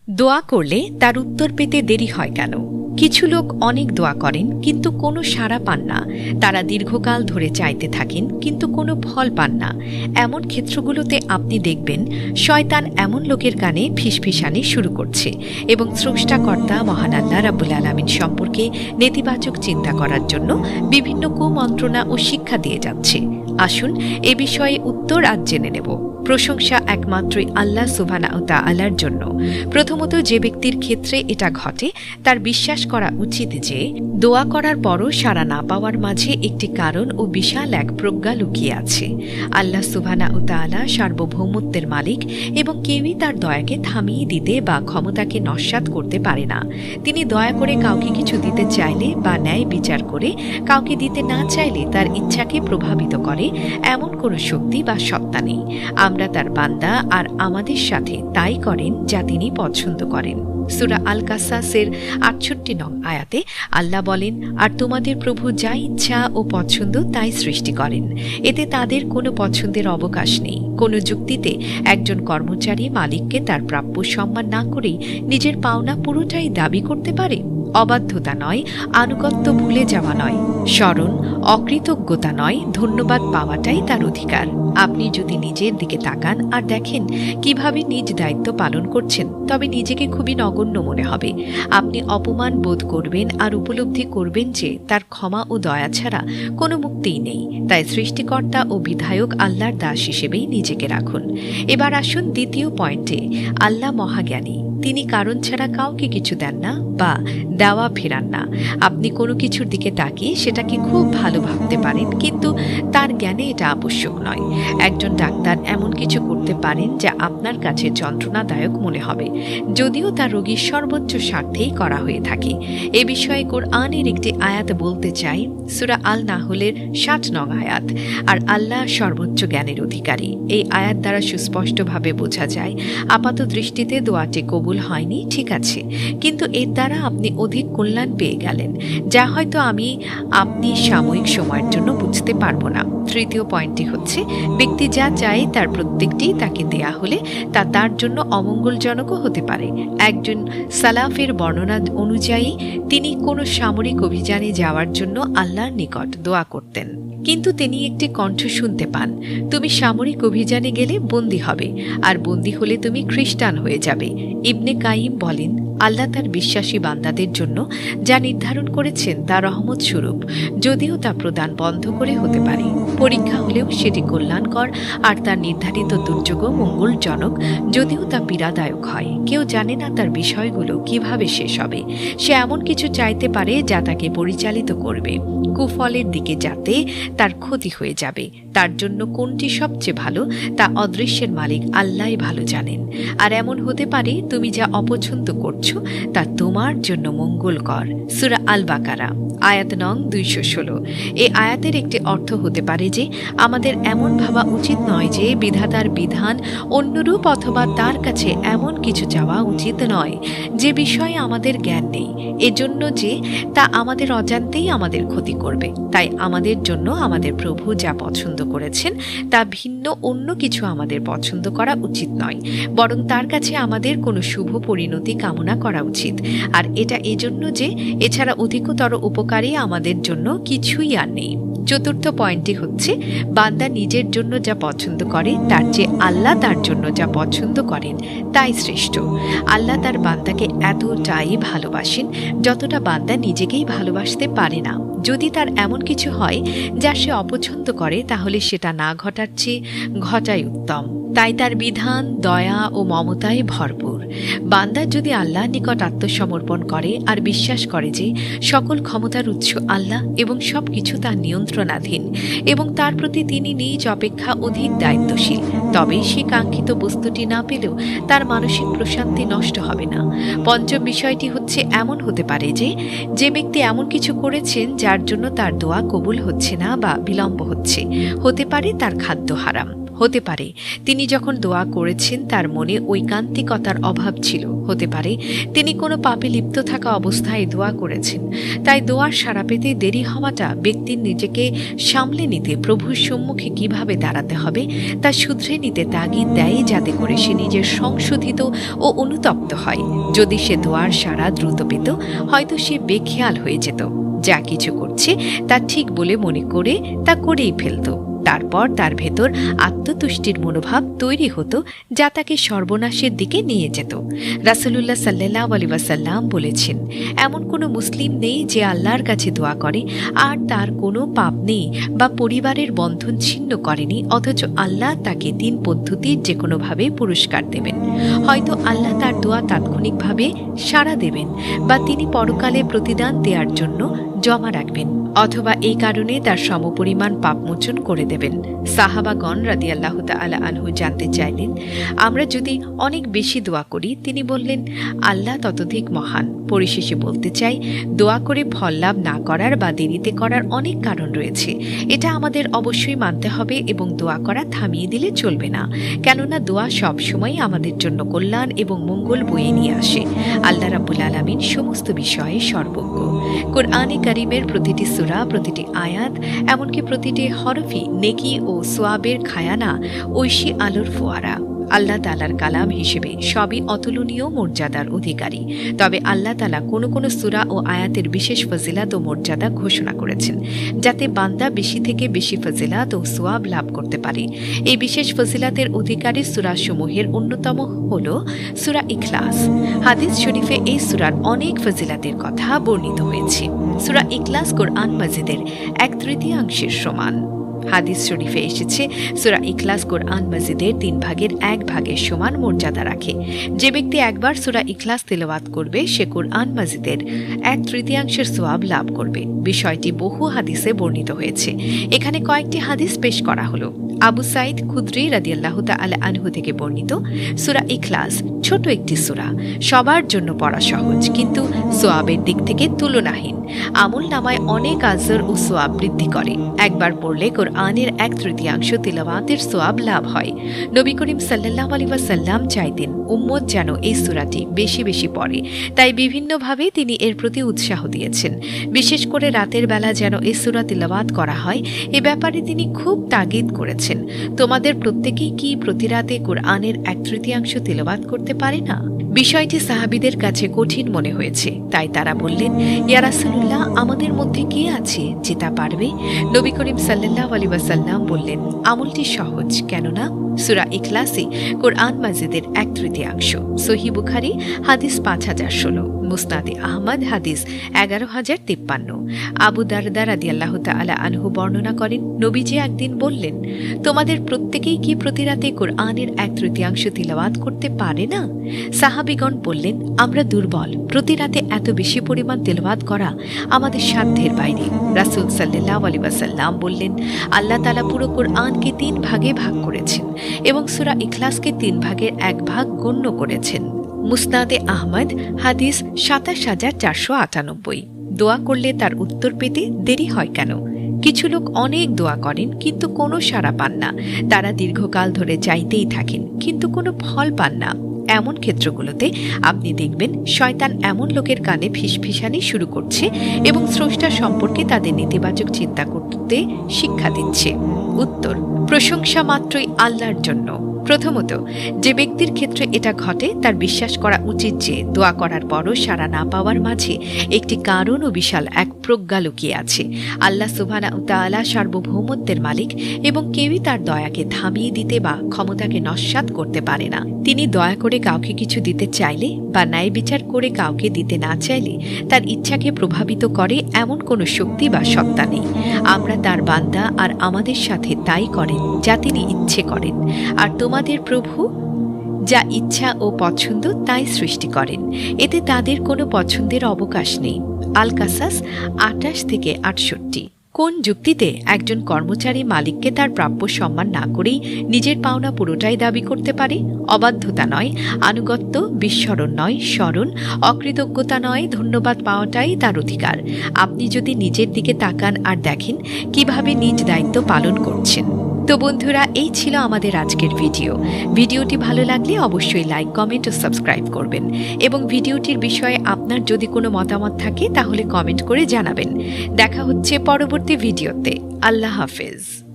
দোয়া করলে তার উত্তর পেতে দেরি হয় কেন? কিছু লোক অনেক দোয়া করেন কিন্তু কোনো সাড়া পান না। তারা দীর্ঘকাল ধরে চাইতে থাকেন কিন্তু কোনো ফল পান না। এমন ক্ষেত্রগুলোতে আপনি দেখবেন শয়তান এমন লোকের কানে ফিসফিসানি শুরু করছে এবং স্রষ্টাকর্তা মহান আল্লাহ রাব্বুল আলামিন সম্পর্কে নেতিবাচক চিন্তা করার জন্য বিভিন্ন কুমন্ত্রণা ও শিক্ষা দিয়ে যাচ্ছে। আসুন এ বিষয়ে উত্তর আজ জেনে নেব। প্রশংসা একমাত্রই আল্লাহ সুবহানাহু ওয়া তাআলার জন্য। প্রথমত, যে ব্যক্তির ক্ষেত্রে এটা ঘটে তার বিশ্বাস করা উচিত যে দোয়া করার পরও সাড়া না পাওয়ার মাঝে একটি কারণ ও বিশাল এক প্রজ্ঞা লুকিয়ে আছে। আল্লাহ সুবহানাহু ওয়া তাআলা সার্বভৌমত্বের মালিক এবং কেউই তার দয়াকে থামিয়ে দিতে বা ক্ষমতাকে নস্যাৎ করতে পারে না। তিনি দয়া করে কাউকে কিছু দিতে চাইলে বা ন্যায় বিচার করে কাউকে দিতে না চাইলে তার ইচ্ছাকে প্রভাবিত করে এমন কোনো শক্তি বা সত্তা নেই। আমরা তার বান্দা আর আমাদের সাথে তাই করেন যা তিনি পছন্দ করেন। সূরা আল কাসাসের ৬৮ নং আয়াতে আল্লাহ বলেন, আর তোমাদের প্রভু যা ইচ্ছা ও পছন্দ তাই সৃষ্টি করেন। এতে তাদের কোনো পছন্দের অবকাশ নেই। কোনো যুক্তিতে একজন কর্মচারী মালিককে তার প্রাপ্য সম্মান না করেই নিজের পাওনা পুরোটাই দাবি করতে পারে? অবাধ্যতা নয়, আনুগত্য ভুলে যাওয়া নয়, স্মরণ অকৃতজ্ঞতা নয়, ধন্যবাদ পাওয়াটাই তার অধিকার। আপনি যদি নিজের দিকে তাকান আর দেখেন কিভাবে নিজ দায়িত্ব পালন করছেন, তবে নিজেকে খুবই নগণ্য মনে হবে। আপনি অপমান বোধ করবেন আর উপলব্ধি করবেন যে তার ক্ষমা ও দয়া ছাড়া কোনো মুক্তিই নেই। তাই সৃষ্টিকর্তা ও বিধায়ক আল্লাহর দাস হিসেবেই নিজেকে রাখুন। এবার আসুন দ্বিতীয় পয়েন্টে। আল্লাহ মহাজ্ঞানী, তিনি কারণ ছাড়া কাউকে কিছু দেন না বা দেওয়া ফেরান না। আপনি কোনো কিছুর দিকে তাকিয়ে সেটাকে খুব ভালো ভাবতে পারেন, কিন্তু তার জ্ঞানে এটা আবশ্যক নয়। একজন ডাক্তার এমন কিছু করতে পারেন যা আপনার কাছে যন্ত্রণাদায়ক মনে হবে, যদিও তার রোগীর সর্বোচ্চ স্বার্থেই করা হয়ে থাকে। এ বিষয়ে কোরআনের একটি আয়াত বলতে চাই, সূরা আল নাহলের ৬০ নং আয়াত। আর আল্লাহ সর্বোচ্চ জ্ঞানের অধিকারী। এই আয়াত দ্বারা সুস্পষ্টভাবে বোঝা যায় আপাত দৃষ্টিতে দোয়াটি কবুল হয়নি, ঠিক আছে, কিন্তু এর দ্বারা আপনি অধিক কল্যাণ পেয়ে গেলেন, যা হয়তো আপনি সাময়িক সময়ের জন্য বুঝতে পারবো না। তৃতীয় পয়েন্টটি হচ্ছে, ব্যক্তি যা চায় তার প্রত্যেকটি তাকে দেয়া হলে তা তার জন্য অমঙ্গলজনকও হতে পারে। একজন সালাফের বর্ণনা অনুযায়ী তিনি কোনো সামরিক অভিযানে যাওয়ার জন্য আল্লাহর নিকট দোয়া করতেন, কিন্তু তিনি একটি কণ্ঠ শুনতে পান, তুমি সামরিক অভিযানে গেলে বন্দী হবে, আর বন্দী হলে তুমি খ্রিস্টান হয়ে যাবে। ইবনে কাইম বলেন, আল্লাহ তার বিশ্বাসী বান্দাদের জন্য যা নির্ধারণ করেছেন তা রহমত স্বরূপ, যদিও তা প্রদান বন্ধ করে হতে পারে। পরীক্ষা হলেও সেটি কল্যাণকর, আর তার নির্ধারিত দুর্যোগও মঙ্গলজনক, যদিও তা পীড়াদায়ক হয়। কেউ জানে না তার বিষয়গুলো কিভাবে শেষ হবে। সে এমন কিছু চাইতে পারে যা তাকে পরিচালিত করবে কুফলের দিকে, যাতে তার ক্ষতি হয়ে যাবে। তার জন্য কোনটি সবচেয়ে ভালো তা অদৃশ্যের মালিক আল্লাহই ভালো জানেন। আর এমন হতে পারে তুমি যা অপছন্দ করছো তা তোমার জন্য মঙ্গলকর। সূরা আল বাকারা আয়াত নং ২১৬। এই আয়াতের একটি অর্থ হতে পারে যে আমাদের এমন ভাবা উচিত নয় যে বিধাতার বিধান অন্যরূপ, অথবা তার কাছে এমন কিছু চাওয়া উচিত নয় যে বিষয়ে আমাদের জ্ঞান নেই, এজন্য যে তা আমাদের অজান্তেই আমাদের ক্ষতি করবে। তাই আমাদের জন্য আমাদের প্রভু যা পছন্দ করেছেন তা ভিন্ন অন্য কিছু আমাদের পছন্দ করা উচিত নয়, বরং তার কাছে আমাদের কোনো শুভ পরিণতি কামনা করা উচিত। আর এটা এজন্য যে এছাড়া অধিকতর উপকারী আমাদের জন্য কিছুই আর নেই। চতুর্থ পয়েন্টটি হচ্ছে, বান্দা নিজের জন্য যা পছন্দ করে তার চেয়ে আল্লাহ তার জন্য যা পছন্দ করেন তাই শ্রেষ্ঠ। আল্লাহ তার বান্দাকে এতটাই ভালোবাসেন যতটা বান্দা নিজেকেই ভালোবাসতে পারে না। যদি তার এমন কিছু হয় যা সে অপছন্দ করে, তাহলে সেটা না ঘটার চেয়ে ঘটাই উত্তম। তাই তার বিধান দয়া ও মমতায় ভরপুর। বান্দা যদি আল্লাহর নিকট আত্মসমর্পণ করে আর বিশ্বাস করে যে সকল ক্ষমতার উৎস আল্লাহ এবং সবকিছু তার নিয়ন্ত্রণাধীন এবং তার প্রতি তিনি নিজ অপেক্ষা অধিক দায়িত্বশীল, তবে সে কাঙ্ক্ষিত বস্তুটি না পেলেও তার মানসিক প্রশান্তি নষ্ট হবে না। পঞ্চম বিষয়টি হচ্ছে, এমন হতে পারে যে ব্যক্তি এমন কিছু করেছেন যার জন্য তার দোয়া কবুল হচ্ছে না বা বিলম্ব হচ্ছে। হতে পারে তার খাদ্য হারাম, হতে পারে তিনি যখন দোয়া করেছেন তার মনে ঐকান্তিকতার অভাব ছিল, হতে পারে তিনি কোনো পাপে লিপ্ত থাকা অবস্থায় দোয়া করেছেন। তাই দোয়ার সাড়া পেতে দেরি হওয়াটা ব্যক্তির নিজেকে সামলে নিতে, প্রভুর সম্মুখে কিভাবে দাঁড়াতে হবে তা শুধরে নিতে তাগিদ দেয়, যাতে করে সে নিজের সংশোধিত ও অনুতপ্ত হয়। যদি সে দোয়ার সাড়া দ্রুত পেত, হয়তো সে বেখেয়াল হয়ে যেত, যা কিছু করছে তা ঠিক বলে মনে করে তা করেই ফেলত। তারপর তার ভেতর আত্মতুষ্টির মনোভাব তৈরি হতো, যা তাকে সর্বনাশের দিকে নিয়ে যেত। রাসূলুল্লাহ সাল্লাল্লাহু আলাইহি ওয়াসাল্লাম বলেছেন, এমন কোনো মুসলিম নেই যে আল্লাহর কাছে দোয়া করে আর তার কোনো পাপ নেই বা পরিবারের বন্ধন ছিন্ন করেনি, অথচ আল্লাহ তাকে ৩ পদ্ধতির যে কোনোভাবে পুরস্কার দেবেন। হয়তো আল্লাহ তার দোয়া তাৎক্ষণিকভাবে সাড়া দেবেন, বা তিনি পরকালে প্রতিদান দেওয়ার জন্য জমা রাখবেন, অথবা এই কারণে তার সমপরিমাণ পাপমোচন করে দেবেন। সাহাবাগণ রাদিয়াল্লাহু তাআলা আনহু জানতে চাইলেন, আমরা যদি অনেক বেশি দোয়া করি? তিনি বললেন, আল্লাহ ততোধিক মহান। পরিশেষে বলতে চাই, দোয়া করে ফল লাভ না করার বা দেরিতে করার অনেক কারণ রয়েছে। এটা আমাদের অবশ্যই মানতে হবে এবং দোয়া করা থামিয়ে দিলে চলবে না, কেননা দোয়া সবসময় আমাদের জন্য কল্যাণ এবং মঙ্গল বয়ে নিয়ে আসে। আল্লাহ রাব্বুল আলামিন সমস্ত বিষয়ে সর্বজ্ঞ। কুরআনে কারীমের প্রতিটি সূরা, প্রতিটি আয়াত, এমনকি প্রতিটি হরফই নেকি ও সোয়াবের খায়ানা, ঐশী আলোর ফোয়ারা। আল্লাহ তাআলার কালাম হিসেবে সবই অতুলনীয় মর্যাদার অধিকারী। তবে আল্লাহ তাআলা কোনো কোনো সূরা ও আয়াতের বিশেষ ফজিলাত ও মর্যাদা ঘোষণা করেছেন, যাতে বান্দা বেশি থেকে বেশি ফজিলাত ও সোয়াব লাভ করতে পারে। এই বিশেষ ফজিলাতের অধিকারী সূরাসমূহের অন্যতম হল সূরা ইখলাস। হাদিস শরীফে এই সূরার অনেক ফজিলাতের কথা বর্ণিত হয়েছে। সূরা ইখলাস কোরআন মাজিদের 1/3 সমান। হাদিস শরীফে এসেছে, সূরা ইখলাস কোরআন মাজিদের 3 ভাগের 1 ভাগের সমান মর্যাদা রাখে। যে ব্যক্তি একবার সূরা ইখলাস তেলাওয়াত করবে, সে কোরআন মাজিদের 1/3 সওয়াব লাভ করবে। বিষয়টি বহু হাদিসে বর্ণিত হয়েছে। এখানে কয়েকটি হাদিস পেশ করা হলো। আবু সাঈদ খুদরি রাদিয়াল্লাহু তাআলা আনহু থেকে বর্ণিত, সূরা ইখলাস ছোট একটি সূরা, সবার জন্য পড়া সহজ, কিন্তু সোয়াবের দিক থেকে তুলনাহীন। আমল নামায় অনেক আজর ও সোয়াব বৃদ্ধি করে। একবার পড়লে কোরআনের 1/3 তিলাওয়াতের সোয়াব লাভ হয়। নবী করিম সাল্লাল্লাহু আলাইহি ওয়াসাল্লাম চাইতেন উম্মত যেন এই সূরাটি বেশি বেশি পড়ে, তাই বিভিন্নভাবে তিনি এর প্রতি উৎসাহ দিয়েছেন। বিশেষ করে রাতের বেলা যেন এই সূরা তিলাওয়াত করা হয়, এ ব্যাপারে তিনি খুব তাগিদ করেছেন। তোমাদের প্রত্যেকেই কি প্রতি রাতে কোরআনের 1/3 তিলাওয়াত করতে পারে না? বিষয়টি সাহাবীদের কাছে কঠিন মনে হয়েছে, তাই তারা বললেন, ইয়া রাসূলুল্লাহ, আমাদের মধ্যে কে আছে যে তা পারবে? নবী করিম সাল্লাল্লাহু আলাইহি ওয়াসাল্লাম বললেন, আমলটি সহজ, কেননা সূরা ইখলাসই কোরআন মাজিদের 1/3। সহিহ বুখারী হাদিস 5016, মুসনাদে আহমদ হাদিস 11053। আবু দারদা রাদিয়াল্লাহু তাআলা আনহু বর্ণনা করেন, নবীজি একদিন বললেন, তোমাদের প্রত্যেকেই কি প্রতি রাতে কোরআনের 1/3 তিলাওয়াত করতে পারে না? সাহাবীগণ বললেন, আমরা দুর্বল, প্রতি রাতে এত বেশি পরিমাণ তিলাওয়াত করা আমাদের সাধ্যের বাইরে। রাসূল সাল্লাল্লাহু আলাইহি ওয়াসাল্লাম বললেন, আল্লাহ তাআলা পুরো কোরআনকে 3 ভাগে ভাগ করেছেন এবং সূরা ইখলাসকে 3 ভাগের 1 ভাগ গণ্য করেছেন। মুসনাদে আহমদ হাদিস 27498। দোয়া করলে তার উত্তর পেতে দেরি হয় কেন? কিছু লোক অনেক দোয়া করেন কিন্তু কোনো সাড়া পান না। তারা দীর্ঘকাল ধরে চাইতেই থাকেন কিন্তু কোনো ফল পান না। এমন ক্ষেত্রগুলোতে আপনি দেখবেন শয়তান এমন লোকের কানে ফিসফিসানি শুরু করছে এবং স্রষ্টা সম্পর্কে তাদের নেতিবাচক চিন্তা করতে শিক্ষা দিচ্ছে। উত্তর, প্রশংসা মাত্রই আল্লাহর জন্য। প্রথমত, যে ব্যক্তির ক্ষেত্রে এটা ঘটে তার বিশ্বাস করা উচিত যে দোয়া করার পরও সাড়া না পাওয়ার মাঝে একটি কারণ ও বিশাল এক প্রজ্ঞা লুকিয়ে আছে। আল্লাহ সুবহানাহু ওয়া তাআলা সার্বভৌমত্বের মালিক এবং কেউই তার দয়াকে থামিয়ে দিতে বা ক্ষমতাকে নস্যাৎ করতে পারে না। তিনি দয়া করে কাউকে কিছু দিতে চাইলে বা ন্যায় বিচার করে কাউকে দিতে না চাইলে তার ইচ্ছাকে প্রভাবিত করে এমন কোনো শক্তি বা সত্তা নেই। আমরা তার বান্দা আর আমাদের সাথে তাই করেন যা তিনি ইচ্ছে করেন। আর তোমাদের প্রভু যা ইচ্ছা ও পছন্দ তাই সৃষ্টি করেন, এতে তাদের কোনো পছন্দের অবকাশ নেই। আল কাসাস 28 থেকে 68। কোন যুক্তিতে একজন কর্মচারী মালিককে তার প্রাপ্য সম্মান না করেই নিজের পাওনা পুরোটাই দাবি করতে পারে? অবাধ্যতা নয়, আনুগত্য, বিস্মরণ নয়, স্মরণ, অকৃতজ্ঞতা নয়, ধন্যবাদ পাওয়াটাই তার অধিকার। আপনি যদি নিজের দিকে তাকান আর দেখেন কিভাবে নিজ দায়িত্ব পালন করছেন, তো বন্ধুরা, এই ছিল আমাদের আজকের ভিডিওটি ভালো লাগলে অবশ্যই লাইক, কমেন্ট ও সাবস্ক্রাইব করবেন এবং ভিডিওটির বিষয়ে আপনার যদি কোনো মতামত থাকে তাহলে কমেন্ট করে জানাবেন। দেখা হচ্ছে পরবর্তী ভিডিওতে। আল্লাহ হাফেজ।